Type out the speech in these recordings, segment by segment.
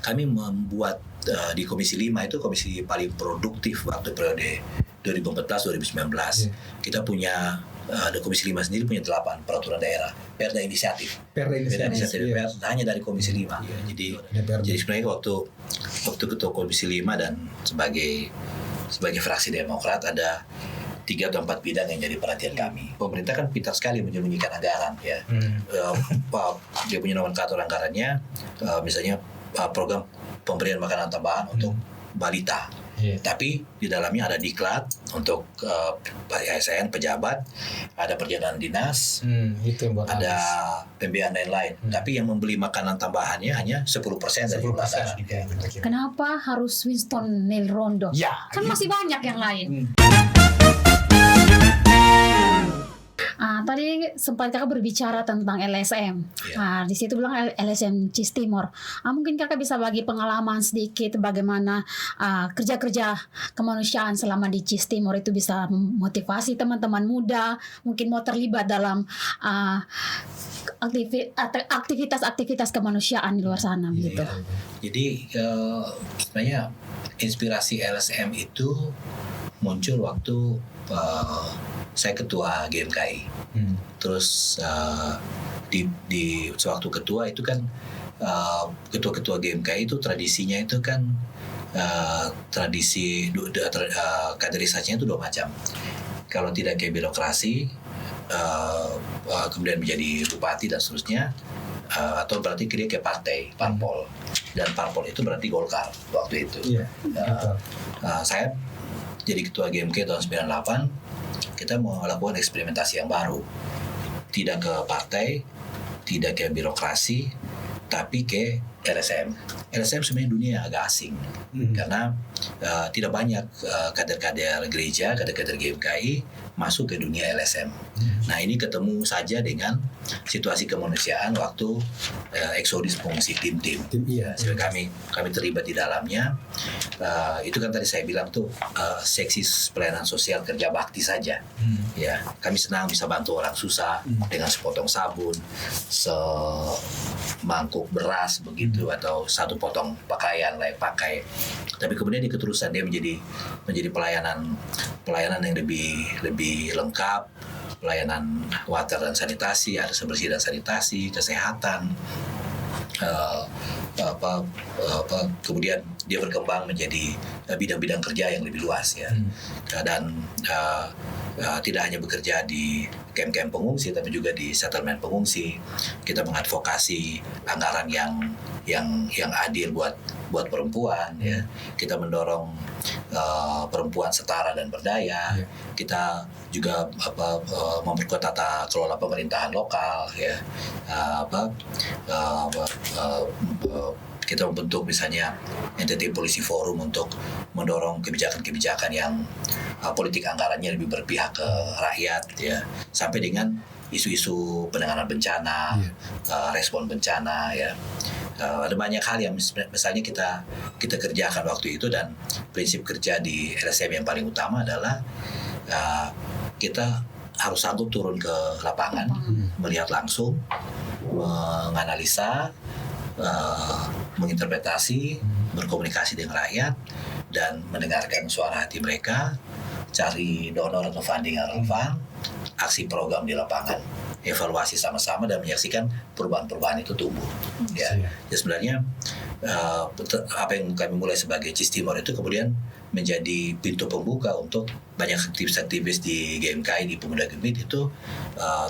kami membuat di Komisi 5 itu komisi paling produktif waktu periode 2014-2019. Kita punya di Komisi 5 sendiri punya 8 peraturan daerah, perda inisiatif hanya dari Komisi 5. Jadi sebenarnya waktu ketua Komisi 5 dan sebagai fraksi Demokrat ada 3 atau 4 bidang yang jadi perhatian kami. Pemerintah kan pintar sekali menyembunyikan anggaran ya. Dia punya nomenklatur anggarannya, misalnya program pemberian makanan tambahan untuk balita. Tapi di dalamnya ada diklat untuk ASN pejabat, ada perjalanan dinas, ada pembiayaan lain-lain. Tapi yang membeli makanan tambahannya hanya 10% dari jumlah anggaran. Kenapa harus Winston Neil Rondo? Kan masih banyak yang lain. Tadi sempat kakak berbicara tentang LSM. Di situ bilang LSM Cis Timor. Mungkin kakak bisa bagi pengalaman sedikit bagaimana kerja-kerja kemanusiaan selama di Cis Timor itu bisa memotivasi teman-teman muda, mungkin mau terlibat dalam aktivitas kemanusiaan di luar sana begitu. Jadi sebenarnya inspirasi LSM itu muncul waktu saya ketua GMKI. Terus di sewaktu ketua itu kan ketua-ketua GMKI itu tradisinya itu kan tradisi kaderisasinya itu 2 macam. Kalau tidak kayak birokrasi, kemudian menjadi bupati dan seterusnya, atau berarti dia kayak partai, parpol. Dan parpol itu berarti Golkar waktu itu. Saya jadi ketua GMK tahun 98. Kita mau melakukan eksperimentasi yang baru, tidak ke partai, tidak ke birokrasi, tapi ke LSM. LSM sebenarnya dunia agak asing karena tidak banyak kader-kader gereja, kader-kader GMKI masuk ke dunia LSM. Nah ini ketemu saja dengan situasi kemanusiaan waktu eksodus pengungsi tim-tim. Kami terlibat di dalamnya. Itu kan tadi saya bilang tuh seksi pelayanan sosial kerja bakti saja. Ya, kami senang bisa bantu orang susah dengan sepotong sabun, semangkuk beras begitu, atau satu potong pakaian layak pakai. Tapi kemudian di keterusan dia menjadi pelayanan yang lebih lengkap, pelayanan water dan sanitasi, ada bersih dan sanitasi, kesehatan. Kemudian dia berkembang menjadi bidang-bidang kerja yang lebih luas ya. Dan tidak hanya bekerja di camp-camp pengungsi tapi juga di settlement pengungsi. Kita mengadvokasi anggaran yang adil buat perempuan ya. Kita mendorong perempuan setara dan berdaya. Kita juga memperkuat tata kelola pemerintahan lokal ya. Kita membentuk misalnya NTT Polisi Forum untuk mendorong kebijakan-kebijakan yang politik anggarannya lebih berpihak ke rakyat ya, sampai dengan isu-isu penanganan bencana, respon bencana ya. Ada banyak hal yang misalnya kita kerjakan waktu itu, dan prinsip kerja di LSM yang paling utama adalah kita harus sanggup turun ke lapangan, melihat langsung, menganalisa, menginterpretasi, berkomunikasi dengan rakyat, dan mendengarkan suara hati mereka, cari donor atau funding yang relevan, aksi program di lapangan, evaluasi sama-sama, dan menyaksikan perubahan-perubahan itu tumbuh. Ya sebenarnya apa yang kami mulai sebagai Cis Timor itu kemudian menjadi pintu pembuka untuk banyak aktivis-aktivis di GMKI, di Pemuda Gemit itu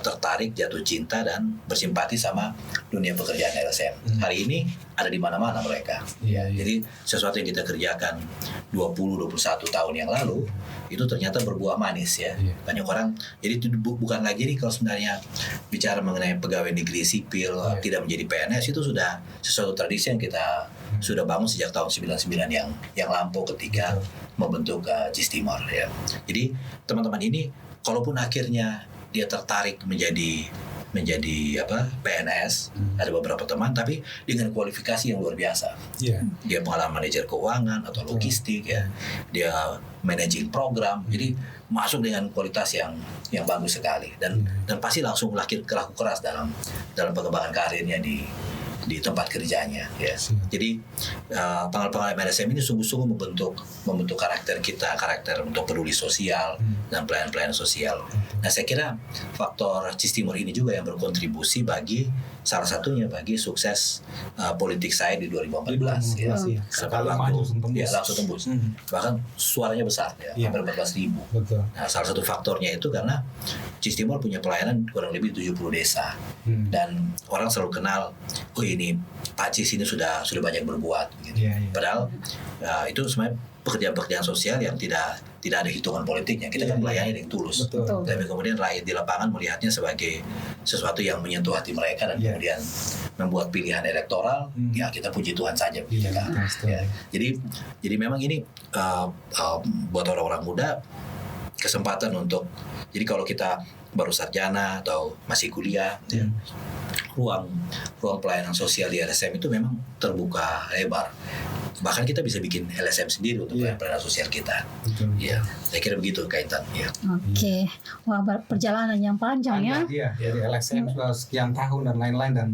tertarik, jatuh cinta, dan bersimpati sama dunia pekerjaan LSM. Hari ini ada di mana-mana mereka. Jadi sesuatu yang kita kerjakan 20-21 tahun yang lalu itu ternyata berbuah manis ya. Banyak orang, jadi itu bukan lagi nih kalau sebenarnya bicara mengenai pegawai negeri sipil tidak menjadi PNS, itu sudah sesuatu tradisi yang kita sudah bangun sejak tahun 99 yang lampau ketika membentuk Cis Timor ya. Jadi teman-teman ini kalaupun akhirnya dia tertarik menjadi PNS, ada beberapa teman tapi dengan kualifikasi yang luar biasa. Dia pengalaman manajer keuangan atau logistik ya, dia managing program, jadi masuk dengan kualitas yang bagus sekali, dan pasti langsung laku keras dalam pengembangan karirnya di di tempat kerjanya ya. Siap. Jadi pengalaman LSM ini sungguh-sungguh membentuk karakter kita, karakter untuk peduli sosial dan pelayanan-pelayanan sosial. Nah, saya kira faktor Cistimor ini juga yang berkontribusi bagi salah satunya bagi sukses politik saya di 2014 ya. Sekali maju langsung tembus. Ya, langsung tembus. Bahkan suaranya besar ya, hampir 14.000. Betul. Nah, salah satu faktornya itu karena Cistimor punya pelayanan kurang lebih 70 desa. Dan orang selalu kenal, oh ini Pak Cis ini sudah banyak berbuat gitu. Padahal itu sebenarnya pekerjaan-pekerjaan sosial yang tidak ada hitungan politiknya. Kita kan melayani dengan tulus. Betul. Tapi kemudian rakyat di lapangan melihatnya sebagai sesuatu yang menyentuh hati mereka dan kemudian membuat pilihan elektoral. Ya kita puji Tuhan saja. Ya. Jadi memang ini buat orang-orang muda kesempatan untuk, jadi kalau kita baru sarjana atau masih kuliah, ya, ruang pelayanan sosial di LSM itu memang terbuka lebar. Bahkan kita bisa bikin LSM sendiri untuk pelayanan sosial kita. Ya, saya kira begitu kaitan. Ya. Oke, wah perjalanan yang panjang ya. Iya, dari LSM sudah sekian tahun dan lain-lain dan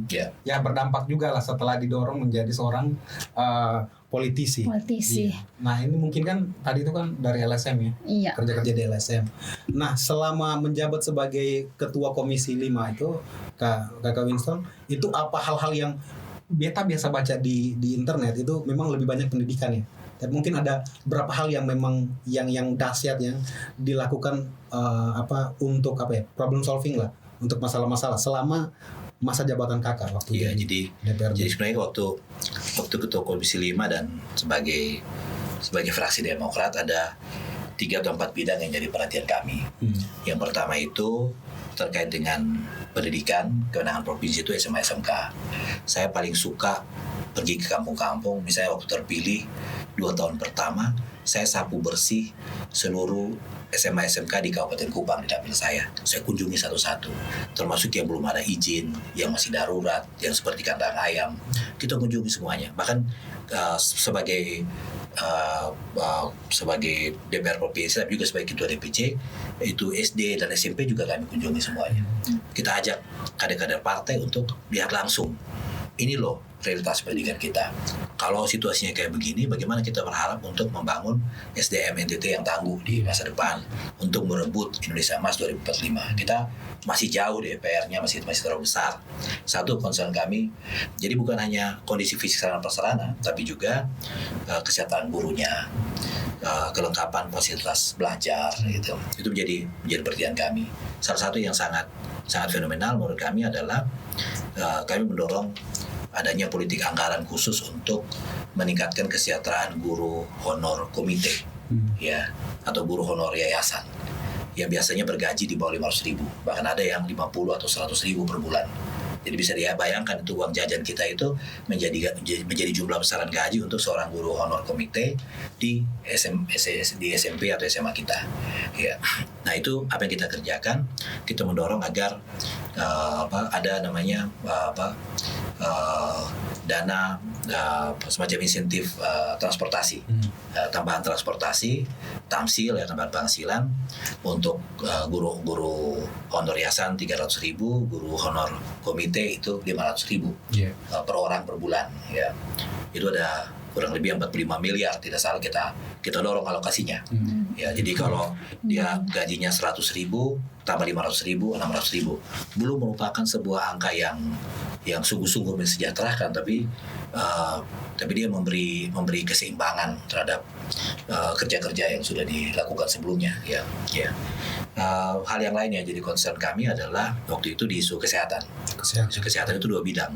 ya berdampak juga lah setelah didorong menjadi seorang politisi. Iya. Nah ini mungkin kan tadi itu kan dari LSM ya, kerja-kerja di LSM. Nah selama menjabat sebagai ketua komisi 5 itu Kakak Winston, itu apa hal-hal yang beta biasa baca di internet itu memang lebih banyak pendidikan ya. Dan mungkin ada berapa hal yang memang yang dahsyat yang dilakukan untuk problem solving lah untuk masalah-masalah selama masa jabatan kakak waktu jadi sebenarnya waktu ketua komisi 5 dan sebagai fraksi Demokrat ada 3 atau 4 bidang yang jadi perhatian kami. Yang pertama itu terkait dengan pendidikan, kewenangan provinsi itu SMA SMK. Saya paling suka pergi ke kampung-kampung, misalnya waktu terpilih 2 tahun pertama, saya sapu bersih seluruh SMA SMK di Kabupaten Kupang di dapil saya. Saya kunjungi satu-satu, termasuk yang belum ada izin, yang masih darurat, yang seperti kandang ayam. Kita kunjungi semuanya. Bahkan sebagai DPR provinsi, tapi juga sebagai ketua DPC, itu SD dan SMP juga kami kunjungi semuanya. Kita ajak kader-kader partai untuk lihat langsung. Ini loh realitas pendidikan kita. Kalau situasinya kayak begini, bagaimana kita berharap untuk membangun SDM NTT yang tangguh di masa depan untuk merebut Indonesia Emas 2045. Kita masih jauh deh, PR-nya masih terlalu besar. Satu concern kami, jadi bukan hanya kondisi fisik sarana prasarana, tapi juga kesehatan gurunya, kelengkapan fasilitas belajar gitu. Itu menjadi perhatian kami. Salah satu yang sangat fenomenal menurut kami adalah kami mendorong adanya politik anggaran khusus untuk meningkatkan kesejahteraan guru honor komite ya, atau guru honor yayasan yang biasanya bergaji di bawah 500.000, bahkan ada yang 50 atau 100.000 per bulan. Jadi bisa dibayangkan itu uang jajan kita itu menjadi jumlah besaran gaji untuk seorang guru honor komite di SMP atau SMA kita. Ya. Nah itu apa yang kita kerjakan, kita mendorong agar ada namanya dana semacam insentif transportasi, tambahan transportasi, tamsil ya, tambahan penghasilan untuk guru honor yayasan 300.000, guru honor komite itu 500.000 per orang per bulan ya. Itu ada kurang lebih 45 miliar tidak salah kita dorong alokasinya. Ya, jadi kalau dia gajinya 100.000 tambah 500.000, 600.000, belum merupakan sebuah angka yang sungguh-sungguh mensejahterakan, tapi dia memberi keseimbangan terhadap kerja-kerja yang sudah dilakukan sebelumnya ya. Hal yang lain yang jadi concern kami adalah waktu itu di isu kesehatan. Isu kesehatan itu 2 bidang,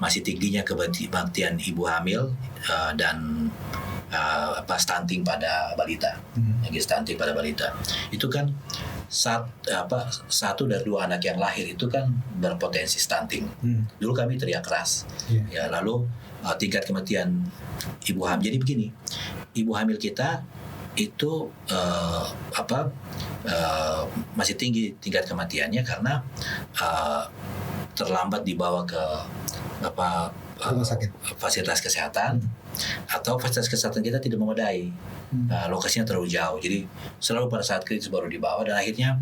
masih tingginya kebaktian ibu hamil dan stunting pada balita. Stunting pada balita itu kan satu dari 2 anak yang lahir itu kan berpotensi stunting. Dulu kami teriak keras. Ya, lalu tingkat kematian ibu hamil. Jadi begini, ibu hamil kita itu masih tinggi tingkat kematiannya karena terlambat dibawa ke rumah sakit, fasilitas kesehatan, atau fasilitas kesehatan kita tidak memadai. Lokasinya terlalu jauh, jadi selalu pada saat kritis baru dibawa, dan akhirnya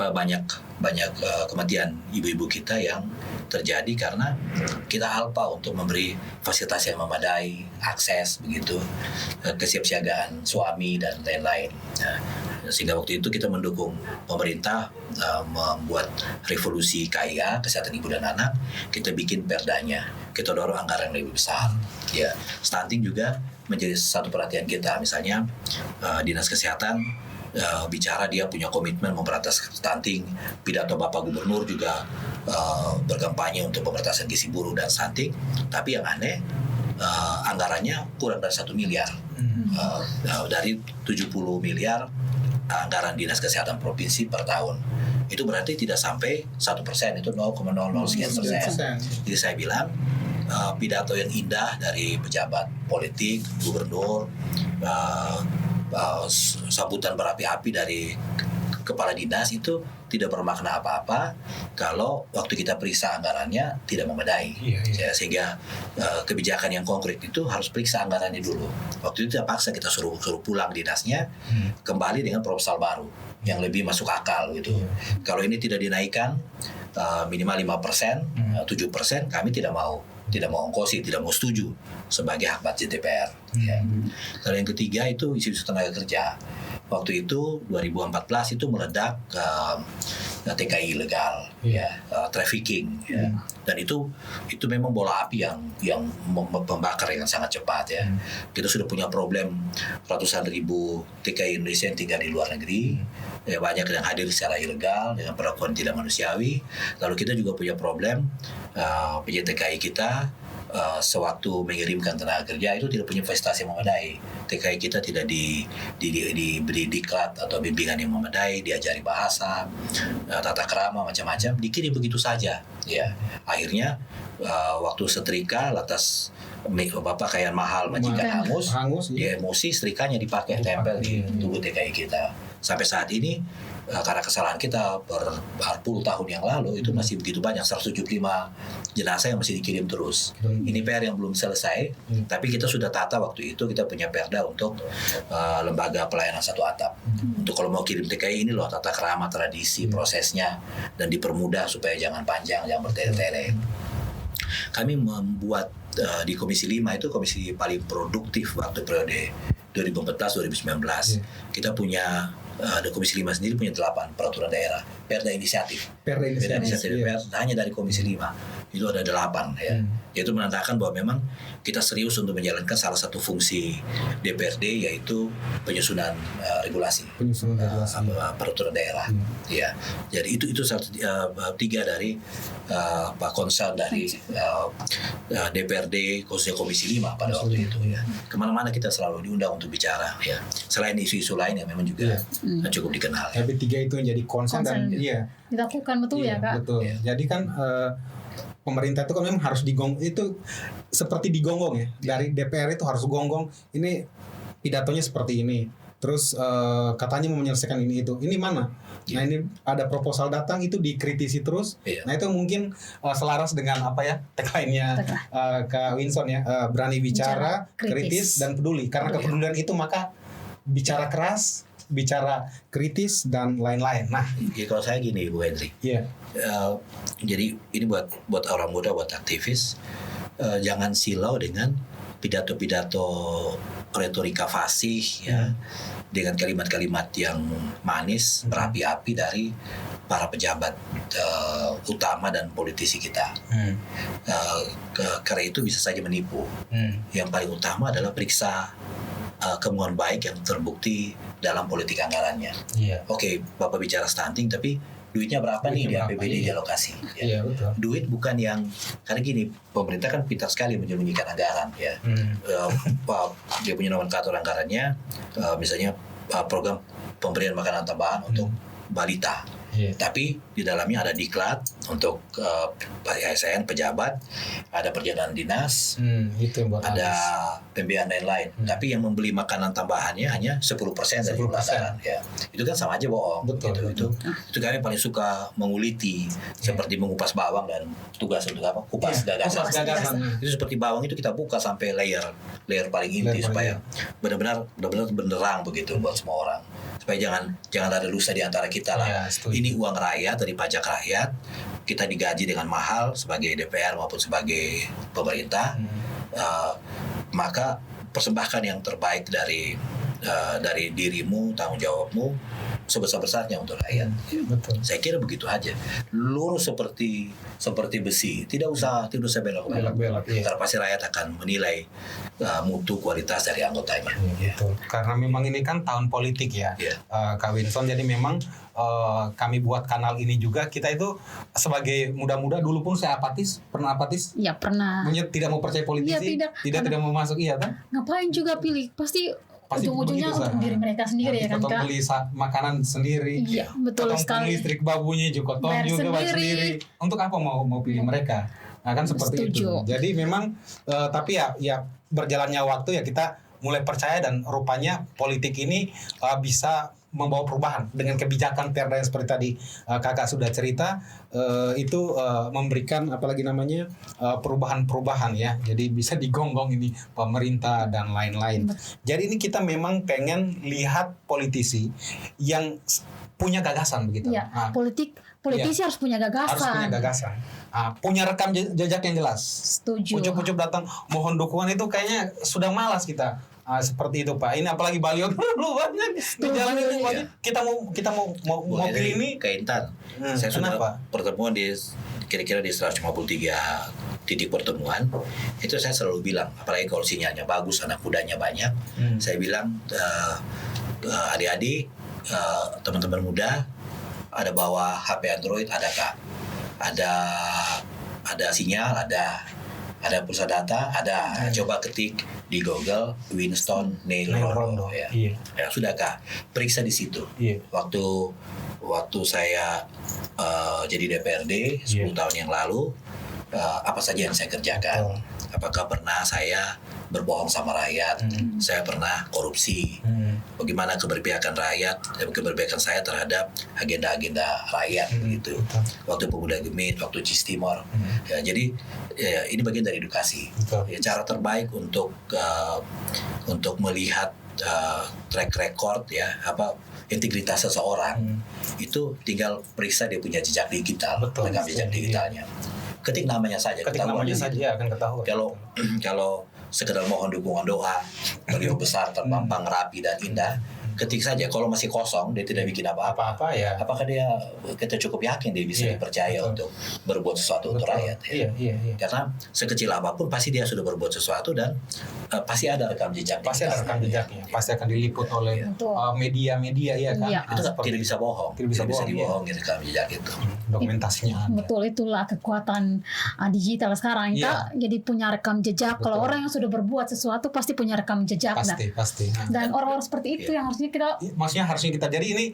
banyak kematian ibu-ibu kita yang terjadi karena kita alpa untuk memberi fasilitas yang memadai, akses begitu, kesiapsiagaan suami dan lain-lain. Nah, sehingga waktu itu kita mendukung pemerintah membuat revolusi KIA, kesehatan ibu dan anak. Kita bikin perdanya, kita dorong anggaran yang lebih besar. Ya, stunting juga menjadi satu perhatian kita. Misalnya dinas kesehatan bicara dia punya komitmen memberantas stunting. Pidato Bapak Gubernur juga berkampanye untuk pemberantasan gizi buruk dan stunting. Tapi yang aneh, anggarannya kurang dari 1 miliar. Dari 70 miliar anggaran dinas kesehatan provinsi per tahun. Itu berarti tidak sampai 1%, itu 0,00 sekian persen. Jadi saya bilang pidato yang indah dari pejabat politik, gubernur, sambutan berapi-api dari kepala dinas itu tidak bermakna apa-apa kalau waktu kita periksa anggarannya tidak memadai. Sehingga kebijakan yang konkret itu harus periksa anggarannya dulu. Waktu itu paksa kita suruh pulang dinasnya, kembali dengan proposal baru yang lebih masuk akal gitu. Kalau ini tidak dinaikkan minimal 5%, 7%, kami tidak mau ongkosi, tidak mau setuju sebagai hak budget DPR. Lalu yang ketiga itu isu-isu tenaga kerja. Waktu itu 2014 itu meledak TKI ilegal, trafficking, dan itu memang bola api yang membakar dengan sangat cepat ya. Kita sudah punya problem ratusan ribu TKI Indonesia yang tinggal di luar negeri, banyak yang hadir secara ilegal dengan perlakuan tidak manusiawi. Lalu kita juga punya problem PJTKI kita sewaktu mengirimkan tenaga kerja itu tidak punya prestasi yang memadai. TKI kita tidak diberi diklat atau bimbingan yang memadai, diajari bahasa, tata krama macam-macam, dikirim begitu saja. Ya, akhirnya waktu setrika lantas bapak kayak mahal majikan hangus, dia emosi, setrikanya dipakai tempel di tubuh TKI kita. Sampai saat ini karena kesalahan kita berpuluh tahun yang lalu itu masih begitu banyak, 175 jenazah yang masih dikirim terus. Ini PR yang belum selesai, tapi kita sudah tata waktu itu, kita punya perda untuk lembaga pelayanan satu atap. Untuk kalau mau kirim TKI ini loh tata krama, tradisi, prosesnya, dan dipermudah supaya jangan panjang, jangan bertele-tele. Kami membuat di Komisi 5 itu komisi paling produktif waktu periode 2014-2019. Kita punya Komisi 5 sendiri punya 8 peraturan daerah, perda inisiatif DPR hanya dari Komisi 5 itu ada 8 ya. Itu menandakan bahwa memang kita serius untuk menjalankan salah satu fungsi DPRD, yaitu penyusunan regulasi peraturan daerah. Ya, jadi itu satu, 3 dari concern dari DPRD khususnya Komisi 5 pada waktu itu ya. Kemana-mana kita selalu diundang untuk bicara ya. Selain isu-isu lain yang memang juga cukup dikenal. Tapi 3 itu yang jadi concern dan dilakukan betul ya Kak. Betul. Ya. Jadi kan pemerintah itu kan memang harus itu seperti digonggong ya. Dari DPR itu harus gonggong. Ini pidatonya seperti ini. Terus katanya mau menyelesaikan ini itu. Ini mana? Nah ini ada proposal datang itu dikritisi terus. Nah itu mungkin selaras dengan apa ya tagline-nya Kak Winson ya, berani bicara, kritis dan peduli. Karena kepedulian itu maka bicara keras, bicara kritis dan lain-lain. Nah, kalau saya gini Bu Hendri. Jadi ini buat orang muda, buat aktivis, jangan silau dengan pidato-pidato retorika fasih ya, dengan kalimat-kalimat yang manis, berapi-api dari para pejabat utama dan politisi kita. Karena itu bisa saja menipu. Yang paling utama adalah periksa kemauan baik yang terbukti dalam politik anggarannya. Oke, Bapak bicara stunting, tapi duitnya berapa nih di APBD dialokasi? Betul. Duit bukan yang, karena gini, pemerintah kan pintar sekali menyembunyikan anggaran ya. Dia punya nomenklatur anggarannya, misalnya program pemberian makanan tambahan untuk balita. Tapi di dalamnya ada diklat untuk ASN, pejabat, ada perjalanan dinas, itu yang buat ada pembiayaan lain-lain. Tapi yang membeli makanan tambahannya hanya 10% dari anggaran. Ya. Itu kan sama aja bohong. Betul. Itu kami paling suka menguliti, seperti mengupas bawang dan tugas untuk apa? Kupas gagasan. Itu seperti bawang itu kita buka sampai layer paling inti supaya benar-benar benerang begitu buat semua orang. Supaya jangan ada lusa di antara kita lah. Ini uang rakyat dari pajak rakyat, kita digaji dengan mahal sebagai DPR maupun sebagai pemerintah, maka persembahkan yang terbaik dari dirimu, tanggung jawabmu sebesar-besarnya untuk rakyat. Betul. Saya kira begitu aja. Lurus seperti besi. Tidak usah belok-belok. Karena pasti rakyat akan menilai mutu kualitas dari anggotanya. Betul. Karena memang ini kan tahun politik ya, Kak Winston. Jadi memang kami buat kanal ini juga, kita itu sebagai muda-muda dulu pun saya pernah apatis. Ya pernah. Tidak mau percaya politisi, tidak mau masuk, iya kan? Ngapain juga pilih? Pasti ujung-ujungnya untuk diri mereka sendiri, ya kan, Kak? Beli makanan sendiri. Iya, betul sekali. Listrik babunya juga, bayar juga sendiri. Untuk apa mau pilih mereka? Nah kan seperti itu. Jadi memang tapi ya berjalannya waktu ya kita mulai percaya, dan rupanya politik ini bisa membawa perubahan dengan kebijakan perda yang seperti tadi kakak sudah cerita, itu memberikan apalagi namanya perubahan-perubahan ya. Jadi bisa digonggong ini pemerintah dan lain-lain. Jadi ini kita memang pengen lihat politisi yang punya gagasan begitu. Ya, politisi harus punya gagasan. Harus punya gagasan. Punya rekam jejak yang jelas. Setuju. Ucup-ucup datang mohon dukungan itu kayaknya sudah malas kita. Seperti itu Pak. Ini apalagi baliho dulu banyak di jalan ini. Iya. Kita mau pilih ini ke Intan. Saya sudah pertemuan di kira-kira di 153 titik pertemuan. Itu saya selalu bilang, apalagi kalau sinyalnya bagus, anak mudanya banyak, saya bilang adik-adik, teman-teman muda, ada bawa HP Android, ada Kak? Ada sinyal, ada pulsa data, ada. Coba ketik di Google Winston Neil Rondo. Ya. Ya, sudah Kak, periksa di situ. Waktu saya jadi DPRD 10 tahun yang lalu, apa saja yang saya kerjakan? Apakah pernah saya berbohong sama rakyat? Saya pernah korupsi? Bagaimana keberpihakan rakyat, keberpihakan saya terhadap agenda-agenda rakyat gitu. Waktu Pemuda Gemit, waktu Cistimor. Ya, jadi ini bagian dari edukasi. Ya, cara terbaik untuk melihat track record ya, integritas seseorang itu tinggal periksa dia punya jejak digital, rekam jejak digitalnya. Ketik namanya saja, akan ketahuan. Kalau sekedar mohon dukungan doa, beliau besar, terpampang, rapi dan indah, ketik saja. Kalau masih kosong, dia tidak bikin apa-apa ya. Apakah kita cukup yakin dia bisa dipercaya untuk berbuat sesuatu untuk rakyat? Ya? Iya. Karena sekecil apapun pasti dia sudah berbuat sesuatu, dan pasti ada rekam jejak. Pasti ada rekam jejaknya. Pasti akan diliput oleh media-media, ya kan? Itu tidak bisa bohong. Tidak bisa dibohongin rekam jejak itu. Dokumentasinya. Betul, itulah kekuatan digital sekarang. Kita jadi punya rekam jejak. Kalau orang yang sudah berbuat sesuatu pasti punya rekam jejak. Pasti. Dan orang-orang seperti itu yang harusnya kita. Maksudnya harusnya kita. Jadi ini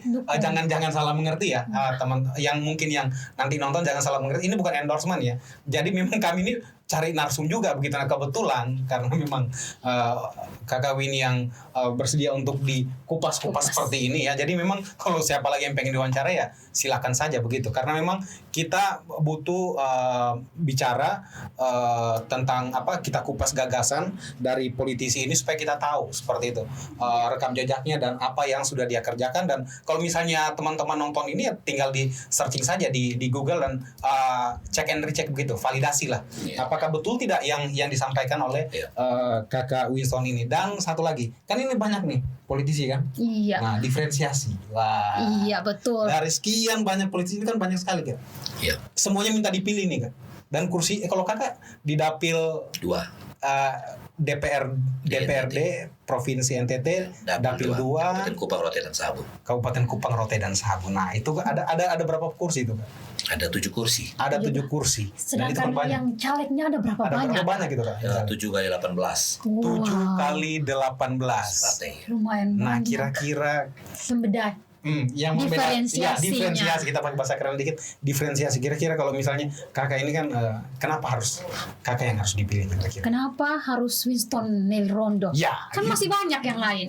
jangan salah mengerti ya, teman yang mungkin yang nanti nonton, jangan salah mengerti. Ini bukan endorsement ya. Jadi memang kami ini cari narsum juga begitu. Nah kebetulan karena memang Kakak Winnie yang bersedia untuk dikupas-kupas seperti ini ya. Jadi memang kalau siapa lagi yang pengen diwawancara ya silakan saja begitu. Karena memang kita butuh bicara tentang kita kupas gagasan dari politisi ini supaya kita tahu seperti itu rekam jejaknya dan apa yang sudah dia kerjakan. Dan kalau misalnya teman-teman nonton ini ya tinggal di searching saja di Google dan check and recheck begitu, validasi lah. Apakah betul tidak yang disampaikan oleh Kakak Winston ini. Dan satu lagi, kan ini banyak nih politisi kan? Iya. Nah, diferensiasi. Wah. Iya, betul. Dari sekian banyak politisi ini kan banyak sekali kan? Iya. Semuanya minta dipilih nih kan? Dan kursi, kalau kakak di dapil 2. DPRD Provinsi NTT dapil 2 Kabupaten Kupang, Rote dan Sabu. Nah itu ada berapa kursi itu Kak? Ada 7 kursi. Ada 7 kursi. Sedangkan yang calegnya ada berapa banyak? Ada berapa banyak gitu Kak? 7 kali 18. 7 kali 18. Partai. Lumayan banyak. Nah kira-kira pembedah. Yang diferensiasi, kita pakai bahasa keren dikit, diferensiasi. Kira-kira kalau misalnya kakak ini kan kenapa harus kakak yang harus dipilih kira-kira? Kenapa harus Winston Neil Rondo? Ya, kan masih banyak yang lain.